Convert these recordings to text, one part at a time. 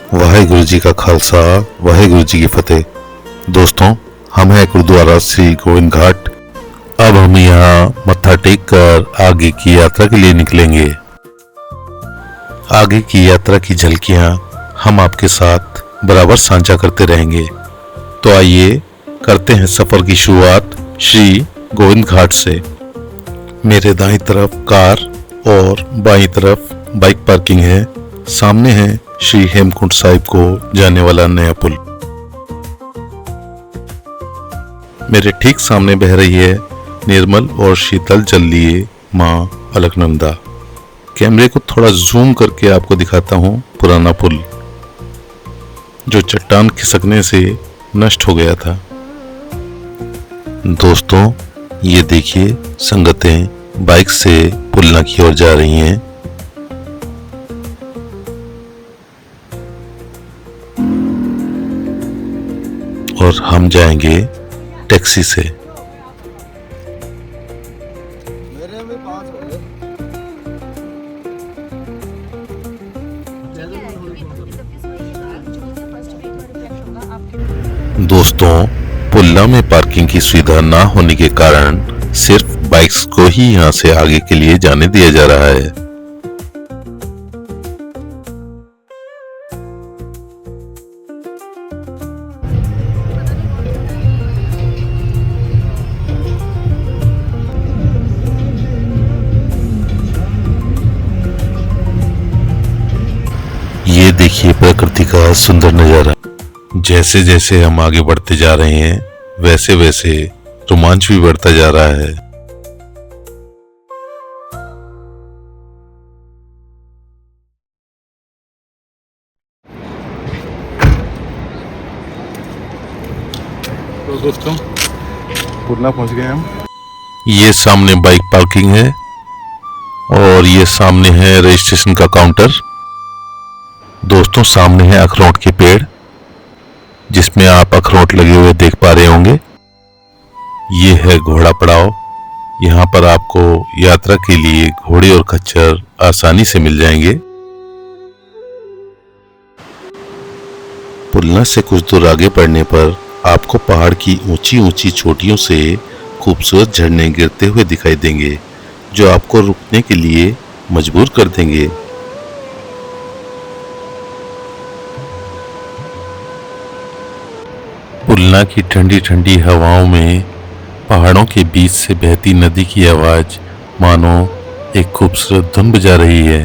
वाहेगुरु जी का खालसा, वाहेगुरु जी की फतेह। दोस्तों, हम हैं गुरुद्वारा श्री गोविंद घाट। अब हम यहाँ मत्था टेक कर आगे की यात्रा के लिए निकलेंगे। आगे की यात्रा की झलकियाँ हम आपके साथ बराबर साझा करते रहेंगे। तो आइए करते हैं सफर की शुरुआत श्री गोविंद घाट से। मेरे दाईं तरफ कार और बाईं तरफ बाइक पार्किंग है। सामने है श्री हेमकुंड साहिब को जाने वाला नया पुल। मेरे ठीक सामने बह रही है निर्मल और शीतल जल लिए माँ अलकनंदा। कैमरे को थोड़ा जूम करके आपको दिखाता हूँ पुराना पुल जो चट्टान खिसकने से नष्ट हो गया था। दोस्तों, ये देखिए संगतें बाइक से पुलना की ओर जा रही हैं। और हम जाएंगे टैक्सी से। दोस्तों, पुल्ला में पार्किंग की सुविधा ना होने के कारण सिर्फ बाइक्स को ही यहां से आगे के लिए जाने दिया जा रहा है। ये देखिए प्रकृति का सुंदर नजारा। जैसे जैसे हम आगे बढ़ते जा रहे हैं वैसे वैसे रोमांच भी बढ़ता जा रहा है। तो दोस्तों, पुरला पहुंच गए हम। ये सामने बाइक पार्किंग है और ये सामने है रजिस्ट्रेशन का काउंटर। दोस्तों, सामने है अखरोट के पेड़ जिसमें आप अखरोट लगे हुए देख पा रहे होंगे। ये है घोड़ा पड़ाव। यहाँ पर आपको यात्रा के लिए घोड़े और खच्चर आसानी से मिल जाएंगे। पुलना से कुछ दूर आगे बढ़ने पर आपको पहाड़ की ऊंची ऊंची चोटियों से खूबसूरत झरने गिरते हुए दिखाई देंगे जो आपको रुकने के लिए मजबूर कर देंगे। पुलना की ठंडी ठंडी हवाओं में पहाड़ों के बीच से बहती नदी की आवाज मानो एक खूबसूरत धुन बजा रही है।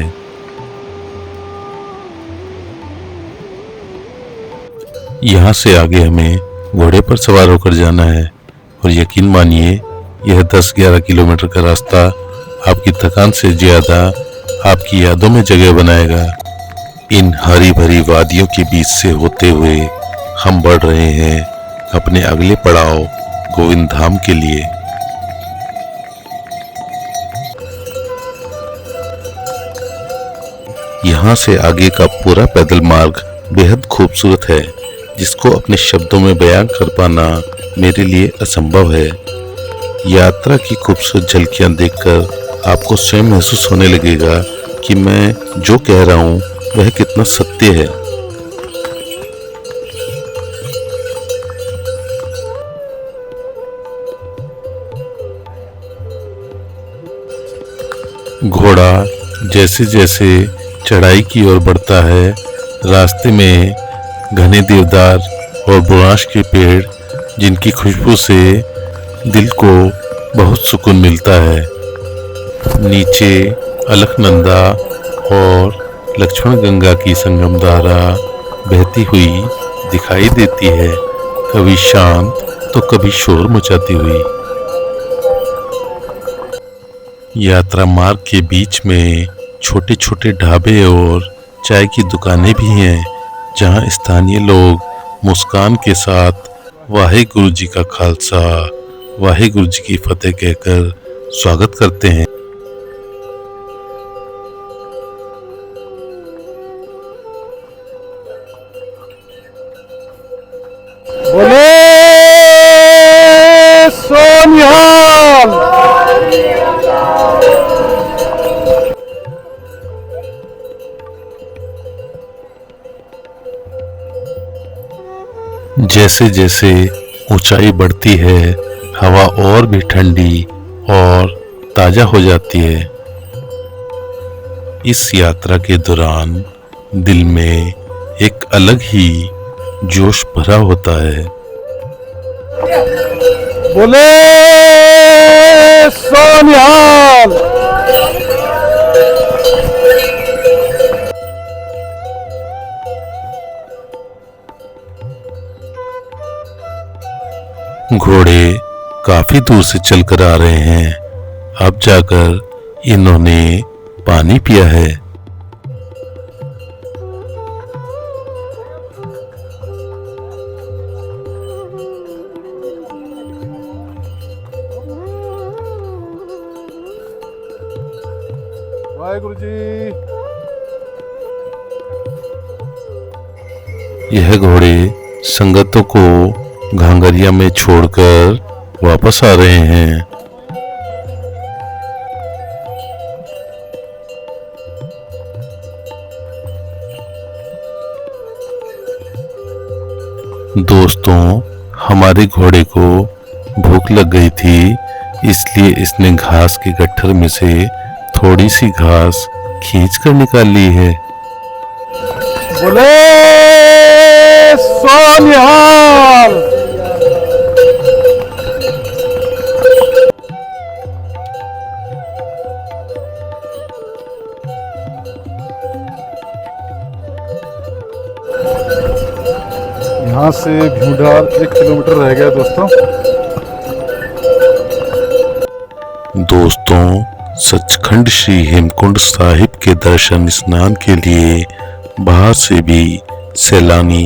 यहाँ से आगे हमें घोड़े पर सवार होकर जाना है और यकीन मानिए यह 10-11 किलोमीटर का रास्ता आपकी थकान से ज्यादा आपकी यादों में जगह बनाएगा। इन हरी भरी वादियों के बीच से होते हुए हम बढ़ रहे हैं अपने अगले पड़ाव गोविंद धाम के लिए। यहाँ से आगे का पूरा पैदल मार्ग बेहद खूबसूरत है जिसको अपने शब्दों में बयान कर पाना मेरे लिए असंभव है। यात्रा की खूबसूरत झलकियां देखकर आपको स्वयं महसूस होने लगेगा कि मैं जो कह रहा हूँ वह कितना सत्य है। घोड़ा जैसे जैसे चढ़ाई की ओर बढ़ता है, रास्ते में घने देवदार और बुरांश के पेड़ जिनकी खुशबू से दिल को बहुत सुकून मिलता है। नीचे अलकनंदा और लक्ष्मण गंगा की संगम धारा बहती हुई दिखाई देती है, कभी शांत तो कभी शोर मचाती हुई। यात्रा मार्ग के बीच में छोटे छोटे ढाबे और चाय की दुकानें भी हैं जहां स्थानीय लोग मुस्कान के साथ वाहेगुरु जी का खालसा, वाहेगुरु जी की फतेह कहकर स्वागत करते हैं। बोले सोनिहाल। जैसे जैसे ऊंचाई बढ़ती है हवा और भी ठंडी और ताजा हो जाती है। इस यात्रा के दौरान दिल में एक अलग ही जोश भरा होता है। बोले सोनिहाल। घोड़े काफी दूर से चलकर आ रहे हैं। अब जाकर इन्होंने पानी पिया है। वाहेगुरु जी। यह घोड़े संगतों को घांगरिया में छोड़कर वापस आ रहे हैं। दोस्तों, हमारे घोड़े को भूख लग गई थी, इसलिए इसने घास के गट्ठर में से थोड़ी सी घास खींच कर निकाल ली है। बोले सोनिहाल। यहाँ से भूडाल 1 किलोमीटर रह गया दोस्तों। दोस्तों, सचखंड श्री हेमकुंड साहिब के दर्शन स्नान के लिए बाहर से भी सैलानी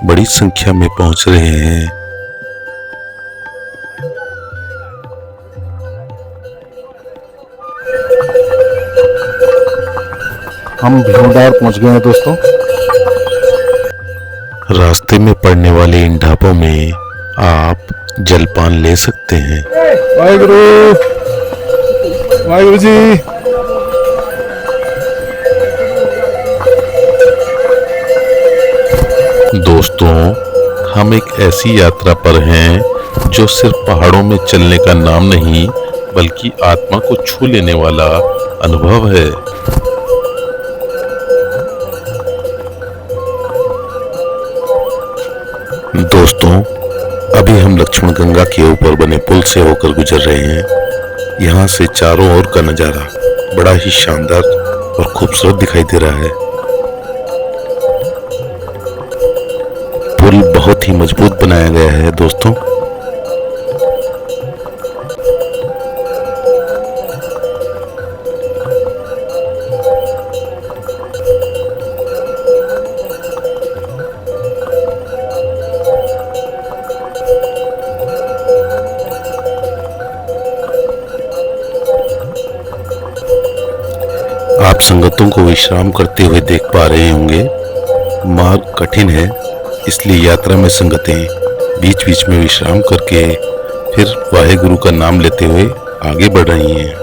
बड़ी संख्या में पहुंच रहे हैं। हम भीमडार पहुंच गए हैं दोस्तों। रास्ते में पड़ने वाले इन ढाबों में आप जलपान ले सकते हैं। वाहेगुरु वाहेगुरु जी। दोस्तों, हम एक ऐसी यात्रा पर हैं जो सिर्फ पहाड़ों में चलने का नाम नहीं बल्कि आत्मा को छू लेने वाला अनुभव है। दोस्तों, अभी हम लक्ष्मण गंगा के ऊपर बने पुल से होकर गुजर रहे हैं। यहाँ से चारों ओर का नज़ारा बड़ा ही शानदार और खूबसूरत दिखाई दे रहा है। पुल बहुत ही मजबूत बनाया गया है दोस्तों। आप संगतों को विश्राम करते हुए देख पा रहे होंगे। मार्ग कठिन है, इसलिए यात्रा में संगतें बीच बीच में विश्राम करके फिर वाहेगुरु का नाम लेते हुए आगे बढ़ रही हैं।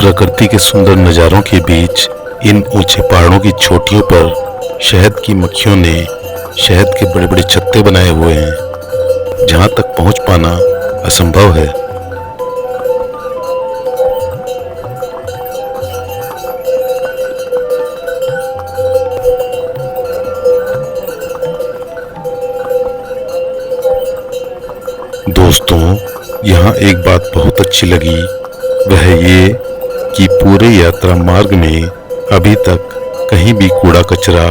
प्रकृति के सुंदर नज़ारों के बीच इन ऊंचे पहाड़ों की चोटियों पर शहद की मक्खियों ने शहद के बड़े बड़े छत्ते बनाए हुए हैं, जहां तक पहुंच पाना असंभव है। दोस्तों, यहाँ एक बात बहुत अच्छी लगी, वह ये कि पूरे यात्रा मार्ग में अभी तक कहीं भी कूड़ा कचरा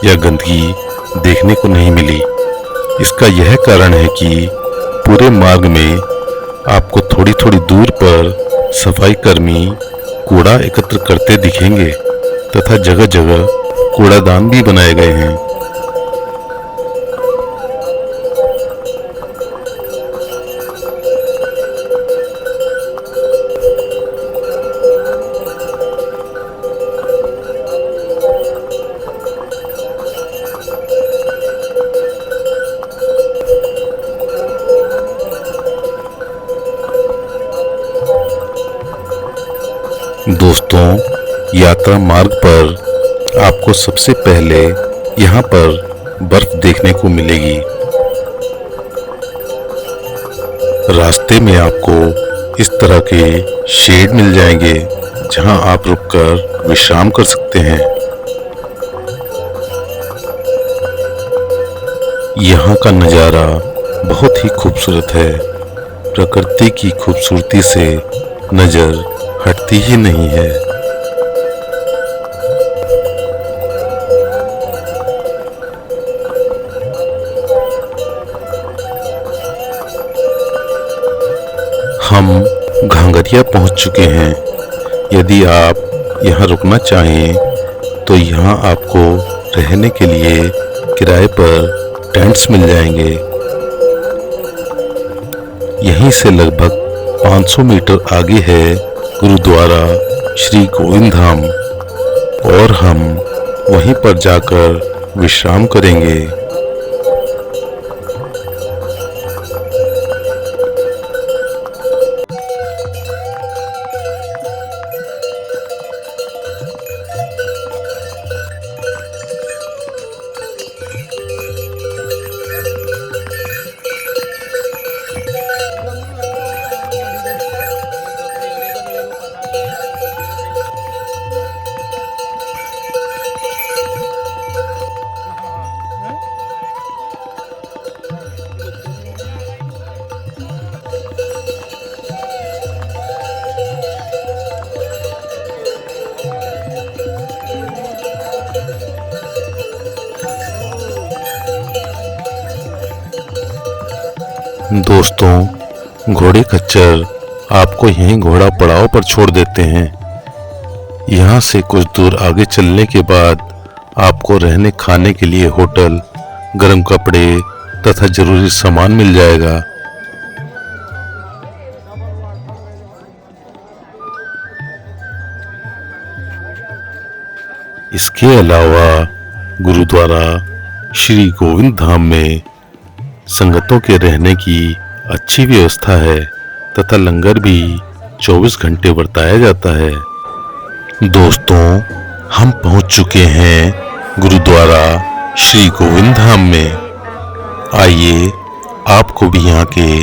या गंदगी देखने को नहीं मिली। इसका यह कारण है कि पूरे मार्ग में आपको थोड़ी थोड़ी दूर पर सफाई कर्मी कूड़ा एकत्र करते दिखेंगे। तथा जगह जगह कूड़ादान भी बनाए गए हैं। दोस्तों, यात्रा मार्ग पर आपको सबसे पहले यहाँ पर बर्फ देखने को मिलेगी। रास्ते में आपको इस तरह के शेड मिल जाएंगे जहाँ आप रुककर विश्राम कर सकते हैं। यहाँ का नज़ारा बहुत ही खूबसूरत है। प्रकृति की खूबसूरती से नज़र हटती ही नहीं है। हम घांगरिया पहुंच चुके हैं। यदि आप यहाँ रुकना चाहें तो यहाँ आपको रहने के लिए किराए पर टेंट्स मिल जाएंगे। यहीं से लगभग 500 मीटर आगे है गुरुद्वारा श्री गोविंद धाम और हम वहीं पर जाकर विश्राम करेंगे। दोस्तों, घोड़े खच्चर आपको यहीं घोड़ा पड़ाव पर छोड़ देते हैं। यहाँ से कुछ दूर आगे चलने के बाद आपको रहने खाने के लिए होटल, गर्म कपड़े तथा जरूरी सामान मिल जाएगा। इसके अलावा गुरुद्वारा श्री गोविंद धाम में संगतों के रहने की अच्छी व्यवस्था है तथा लंगर भी 24 घंटे बरताया जाता है। दोस्तों, हम पहुंच चुके हैं गुरुद्वारा श्री गोविंद धाम में। आइए आपको भी यहाँ के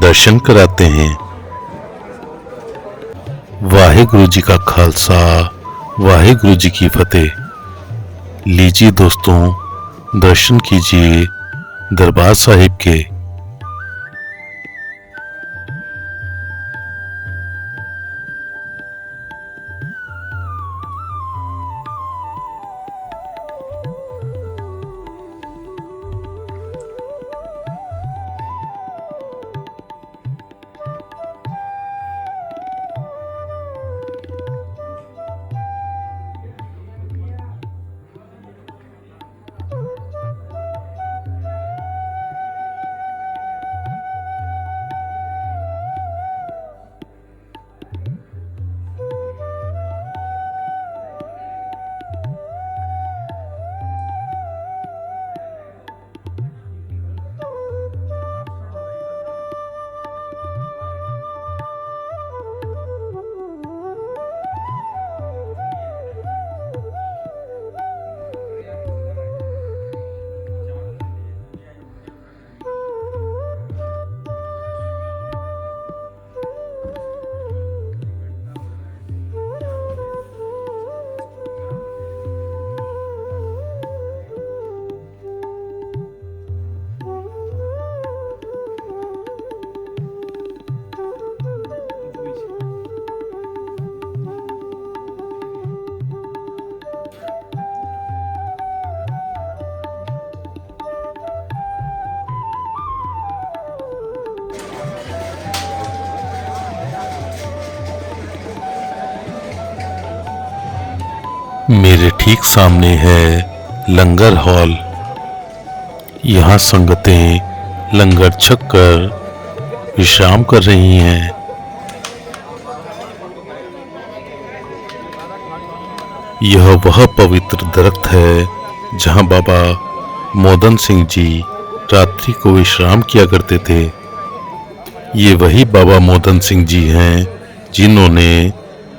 दर्शन कराते हैं। वाहेगुरु जी का खालसा, वाहेगुरु जी की फतेह। लीजिए दोस्तों, दर्शन कीजिए दरबार साहिब के। मेरे ठीक सामने है लंगर हॉल। यहाँ संगतें लंगर छक कर विश्राम कर रही हैं। यह वह पवित्र दरख्त है जहाँ बाबा मोदन सिंह जी रात्रि को विश्राम किया करते थे। ये वही बाबा मोदन सिंह जी हैं जिन्होंने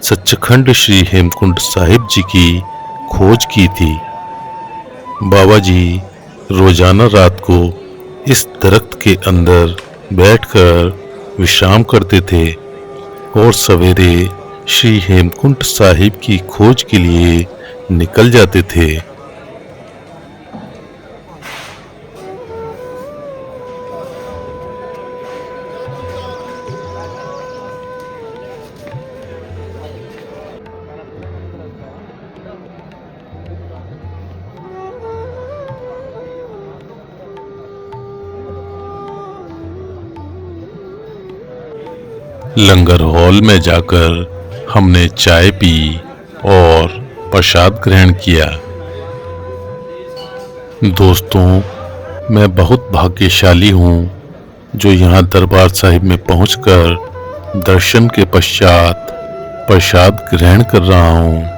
सच्चखंड श्री हेमकुंड साहिब जी की खोज की थी। बाबा जी रोजाना रात को इस दरख्त के अंदर बैठकर विश्राम करते थे और सवेरे श्री हेमकुंड साहिब की खोज के लिए निकल जाते थे। लंगर हॉल में जाकर हमने चाय पी और प्रसाद ग्रहण किया। दोस्तों, मैं बहुत भाग्यशाली हूँ जो यहाँ दरबार साहिब में पहुँचकर दर्शन के पश्चात प्रसाद ग्रहण कर रहा हूँ।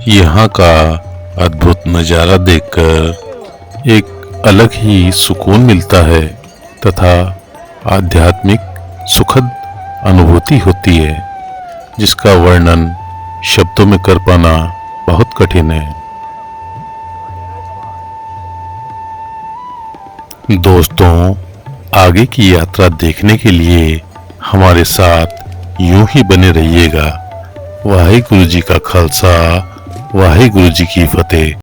यहाँ का अद्भुत नज़ारा देखकर एक अलग ही सुकून मिलता है तथा आध्यात्मिक सुखद अनुभूति होती है जिसका वर्णन शब्दों में कर पाना बहुत कठिन है। दोस्तों, आगे की यात्रा देखने के लिए हमारे साथ यूं ही बने रहिएगा। वाहिगुरु जी का खालसा, वाहिगुरु जी की फतेह।